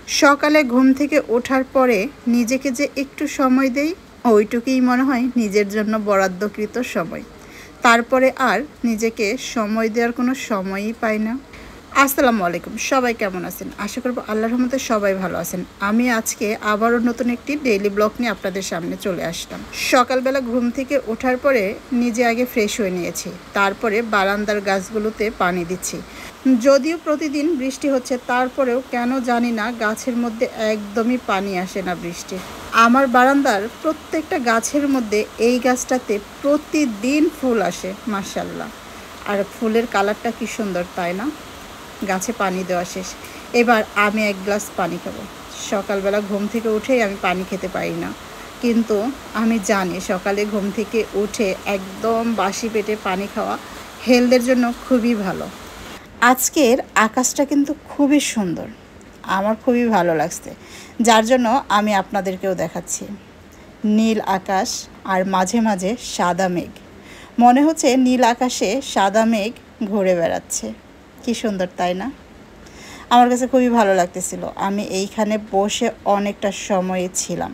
সকালে ঘুম থেকে ওঠার পরে নিজেকে যে একটু সময় দেই, ওইটুকুই মনে হয় নিজের জন্য বরাদ্দকৃত সময়। তারপরে আর নিজেকে সময় দেওয়ার কোনো সময়ই পাই না। আসসালামু আলাইকুম, সবাই কেমন আছেন? আশা করব আল্লাহর রহমতে সবাই ভালো আছেন। আমি আজকে আবারও নতুন একটি ডেইলি ব্লগ নিয়ে আপনাদের সামনে চলে আসলাম। সকালবেলা ঘুম থেকে ওঠার পরে নিজে আগে ফ্রেশ হয়ে নিয়েছি, তারপরে বারান্দার গাছগুলোতে পানি দিচ্ছি। যদিও প্রতিদিন বৃষ্টি হচ্ছে, তারপরেও কেন জানি না গাছের মধ্যে একদমই পানি আসে না বৃষ্টি। আমার বারান্দার প্রত্যেকটা গাছের মধ্যে এই গাছটাতে প্রতিদিন ফুল আসে, মাশাআল্লাহ। আর ফুলের কালারটা কি সুন্দর, তাই না? গাছে পানি দেওয়া শেষ, এবার আমি এক গ্লাস পানি খাবো। সকালবেলা ঘুম থেকে উঠেই আমি পানি খেতে পারি না, কিন্তু আমি জানি সকালে ঘুম থেকে উঠে একদম বাসি পেটে পানি খাওয়া হেলথের জন্য খুবই ভালো। আজকের আকাশটা কিন্তু খুবই সুন্দর, আমার খুবই ভালো লাগছে, যার জন্য আমি আপনাদেরকেও দেখাচ্ছি। নীল আকাশ আর মাঝে মাঝে সাদা মেঘ, মনে হচ্ছে নীল আকাশে সাদা মেঘ ঘুরে বেড়াচ্ছে। কি সুন্দর, তাই না? আমার কাছে খুবই ভালো লাগতেছিল। আমি এইখানে বসে অনেকটা সময় ছিলাম।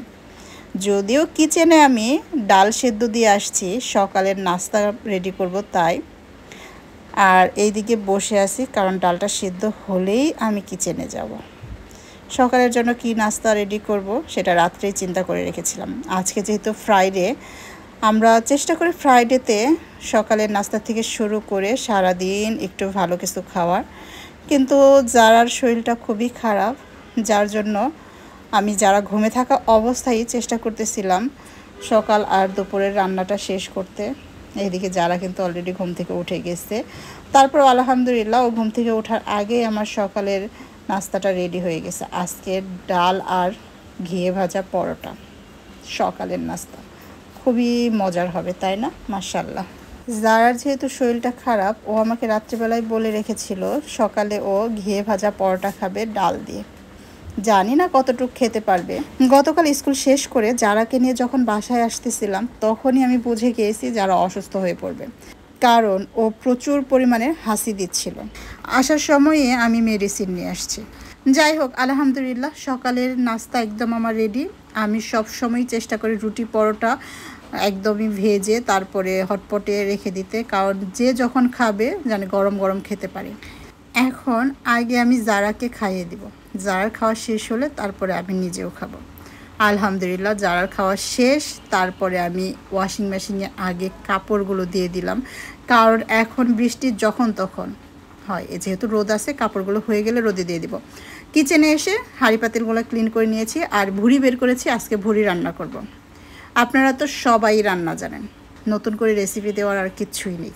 যদিও কিচেনে আমি ডাল সেদ্ধ দিয়ে আসছি, সকালের নাস্তা রেডি করব তাই। আর এইদিকে বসে আছি কারণ ডালটা সেদ্ধ হলেই আমি কিচেনে যাব। সকালের জন্য কি নাস্তা রেডি করব সেটা রাত্রেই চিন্তা করে রেখেছিলাম। আজকে যেহেতু ফ্রাইডে, আমরা চেষ্টা করি ফ্রাইডেতে সকালের নাস্তা থেকে শুরু করে সারাদিন একটু ভালো কিছু খাওয়ার, কিন্তু যারার শরীরটা খুবই খারাপ, যার জন্য আমি যারা ঘুমে থাকা অবস্থায় চেষ্টা করতেছিলাম সকাল আর দুপুরের রান্নাটা শেষ করতে। এইদিকে যারা কিন্তু অলরেডি ঘুম থেকে উঠে গেছে, তারপর আলহামদুলিল্লাহ ও ঘুম থেকে ওঠার আগে আমার সকালের নাস্তাটা রেডি হয়ে গেছে। আজকে ডাল আর ঘিয়ে ভাজা পরোটা সকালের নাস্তা, খুবই মজার হবে, তাই না? মাশাআল্লাহ। যারার যেহেতু শরীরটা খারাপ, ও আমাকে রাত্রিবেলায় বলে রেখেছিল সকালে ও ঘিয়ে ভাজা পরোটা খাবে ডাল দিয়ে। জানি না কতটুকু খেতে পারবে। গতকাল স্কুল শেষ করে যারাকে নিয়ে যখন বাসায় আসতেছিলাম, তখনই আমি বুঝে গিয়েছি যারা অসুস্থ হয়ে পড়বে, কারণ ও প্রচুর পরিমাণে হাসি দিচ্ছিল। আসার সময়ে আমি মেডিসিন নিয়ে আসছি। যাই হোক, আলহামদুলিল্লাহ সকালের নাস্তা একদম আমার রেডি। আমি সব সময় চেষ্টা করি রুটি পরোটা একদমই ভেজে তারপরে হটপটে রেখে দিতে, কারণ যে যখন খাবে যেন গরম গরম খেতে পারে। এখন আগে আমি জারাকে খাইয়ে দিব, জারার খাওয়া শেষ হলে তারপরে আমি নিজেও খাবো। আলহামদুলিল্লাহ জারার খাওয়া শেষ, তারপরে আমি ওয়াশিং মেশিনে আগে কাপড়গুলো দিয়ে দিলাম, কারণ এখন বৃষ্টি যখন তখন হয়, যেহেতু রোদ আছে, কাপড়গুলো হয়ে গেলে রোদে দিয়ে দিব। কিচেনে এসে হাঁড়ি পাতিলগুলো ক্লিন করে নিয়েছি, আর ভুড়ি বের করেছি। আজকে ভুড়ি রান্না করব। আপনারা তো সবাই রান্না জানেন, নতুন করে রেসিপি দেওয়ার আর কিচ্ছুই নেই।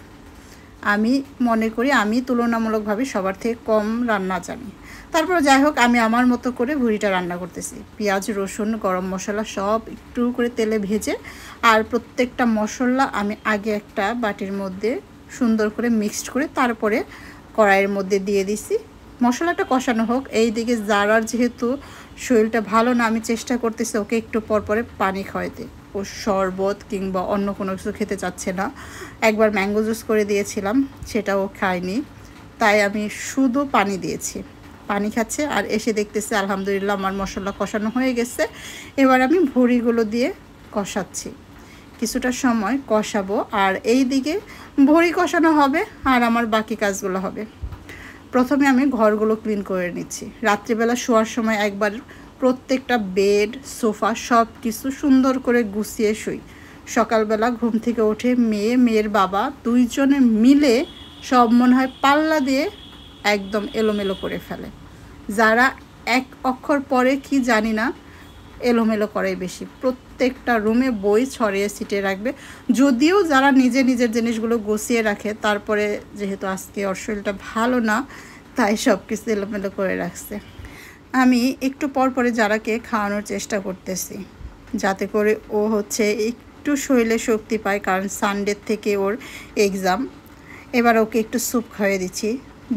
আমি মনে করি আমি তুলনামূলকভাবে সবার থেকে কম রান্না জানি। তারপর যাই হোক, আমি আমার মতো করে ভুড়িটা রান্না করতেছি। পেঁয়াজ, রসুন, গরম মশলা সব একটু করে তেলে ভেজে, আর প্রত্যেকটা মশলা আমি আগে একটা বাটির মধ্যে সুন্দর করে মিক্সড করে তারপরে কড়াইয়ের মধ্যে দিয়ে দিছি। মশলাটা কষানো হোক। এই দিকে জারার যেহেতু শরীরটা ভালো না, আমি চেষ্টা করতেছি ওকে একটু পর পরে পানি খাওয়াতে। ও শরবত কিংবা অন্য কোনো কিছু খেতে চাচ্ছে না। একবার ম্যাঙ্গো জুস করে দিয়েছিলাম, সেটাও খায়নি, তাই আমি শুধু পানি দিয়েছি। পানি খাচ্ছে আর এসে দেখতেছে আলহামদুলিল্লাহ আমার মশলা কষানো হয়ে গেছে। এবার আমি ভুড়িগুলো দিয়ে কষাচ্ছি, কিছুটা সময় কষাবো, আর এই দিকে ভুড়ি কষানো হবে আর আমার বাকি কাজগুলো হবে। প্রথমে আমি ঘরগুলো ক্লিন করে নিচ্ছি। রাত্রিবেলা শোয়ার সময় একবার প্রত্যেকটা বেড, সোফা সব কিছু সুন্দর করে গুছিয়ে শুই। সকালবেলা ঘুম থেকে উঠে মেয়ের বাবা দুইজনে মিলে সব মনে হয় পাল্লা দিয়ে একদম এলোমেলো করে ফেলে। যারা এক অক্ষর পরে কি জানি না, এলোমেলো করে বেশি। প্রত্যেকটা রুমে বই ছড়িয়ে ছিটিয়ে রাখবে। যদিও যারা নিজের জিনিসগুলো গুছিয়ে রাখে, তারপরে যেহেতু আজকে ওর শরীরটা ভালো না, তাই সব কিছু এলোমেলো করে রাখছে। আমি একটু পর পরে যারাকে খাওয়ানোর চেষ্টা করতেছি, যাতে করে ও একটু শরীরে শক্তি পায়, কারণ সানডে থেকে ওর এক্সাম। এবার ওকে একটু স্যুপ খাইয়ে দিচ্ছি,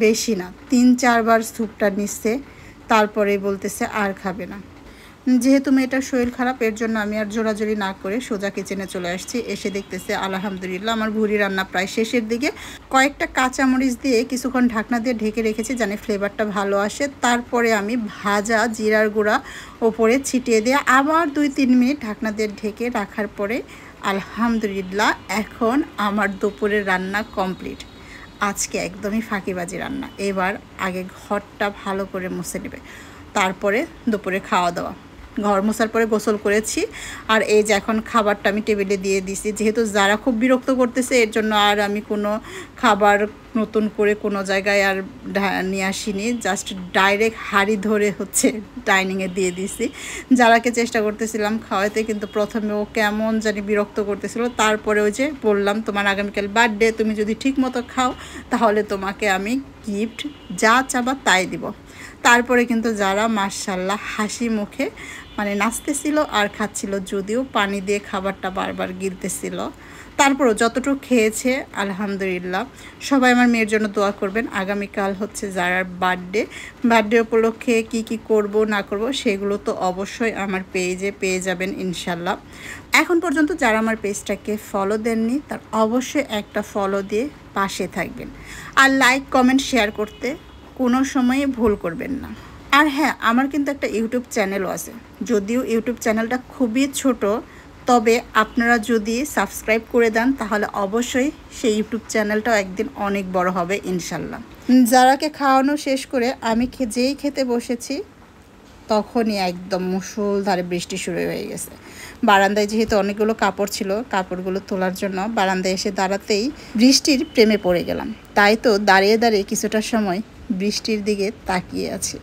বেশি না, 3-4 বার স্যুপটা নিচ্ছে, তারপরে বলতেছে আর খাবে না। যেহেতু মেয়েটার শরীর খারাপ, এর জন্য আমি আর জোরাজোরি না করে সোজা কিচেনে চলে আসছি। এসে দেখতেছে আলহামদুলিল্লাহ আমার ভুড়ি রান্না প্রায় শেষের দিকে। কয়েকটা কাঁচামরিচ দিয়ে কিছুক্ষণ ঢাকনা দিয়ে ঢেকে রেখেছি যেন ফ্লেভারটা ভালো আসে। তারপরে আমি ভাজা জিরার গুঁড়া ওপরে ছিটিয়ে দিয়ে আবার 2-3 মিনিট ঢাকনা দিয়ে ঢেকে রাখার পরে আলহামদুলিল্লাহ এখন আমার দুপুরের রান্না কমপ্লিট। আজকে একদমই ফাঁকিবাজি রান্না। এবার আগে ঘরটা ভালো করে মুছে নেবে, তারপরে দুপুরে খাওয়া দাওয়া। ঘর মোছার পরে গোসল করেছি, আর এই যে এখন খাবারটা আমি টেবিলে দিয়ে দিছি। যেহেতু যারা খুব বিরক্ত করতেছে, এর জন্য আর আমি কোনো খাবার নতুন করে কোনো জায়গায় আর নিয়ে আসিনি, জাস্ট ডাইরেক্ট হাঁড়ি ধরে হচ্ছে ডাইনিংয়ে দিয়ে দিছি। যারাকে চেষ্টা করতেছিলাম খাওয়াতে, কিন্তু প্রথমে ও কেমন জানি বিরক্ত করতেছিল। তারপরে ওই যে বললাম, তোমার আগামীকাল বার্থডে, তুমি যদি ঠিক মতো খাও তাহলে তোমাকে আমি গিফট যা চাবা তাই দিব। তারপরে কিন্তু যারা মাশাআল্লাহ হাসি মুখে মানে নাচতেছিল আর খাচ্ছিল, যদিও পানি দিয়ে খাবারটা বারবার গিলতেছিল, তারপরও যতটুকু খেয়েছে আলহামদুলিল্লাহ। সবাই আমার মেয়ের জন্য দোয়া করবেন। আগামীকাল হচ্ছে যারার বার্থডে উপলক্ষে কি কি করব না করব সেগুলো তো অবশ্যই আমার পেজে পেয়ে যাবেন ইনশাল্লাহ। এখন পর্যন্ত যারা আমার পেজটাকে ফলো দেননি, তার অবশ্যই একটা ফলো দিয়ে পাশে থাকবেন, আর লাইক কমেন্ট শেয়ার করতে কোনো সময়ে ভুল করবেন না। আর হ্যাঁ, আমার কিন্তু একটা ইউটিউব চ্যানেলও আছে, যদিও ইউটিউব চ্যানেলটা খুবই ছোট, তবে আপনারা যদি সাবস্ক্রাইব করে দেন তাহলে অবশ্যই সেই ইউটিউব চ্যানেলটাও একদিন অনেক বড় হবে ইনশাল্লাহ। যারাকে খাওয়ানো শেষ করে আমি যেই খেতে বসেছি তখনই একদম মুষলধারে বৃষ্টি শুরু হয়ে গেছে। বারান্দায় যেহেতু অনেকগুলো কাপড় ছিল, কাপড়গুলো তোলার জন্য বারান্দায় এসে দাঁড়াতেই বৃষ্টির প্রেমে পড়ে গেলাম। তাই তো দাঁড়িয়ে দাঁড়িয়ে কিছুটা সময় বৃষ্টির দিকে তাকিয়ে আছি।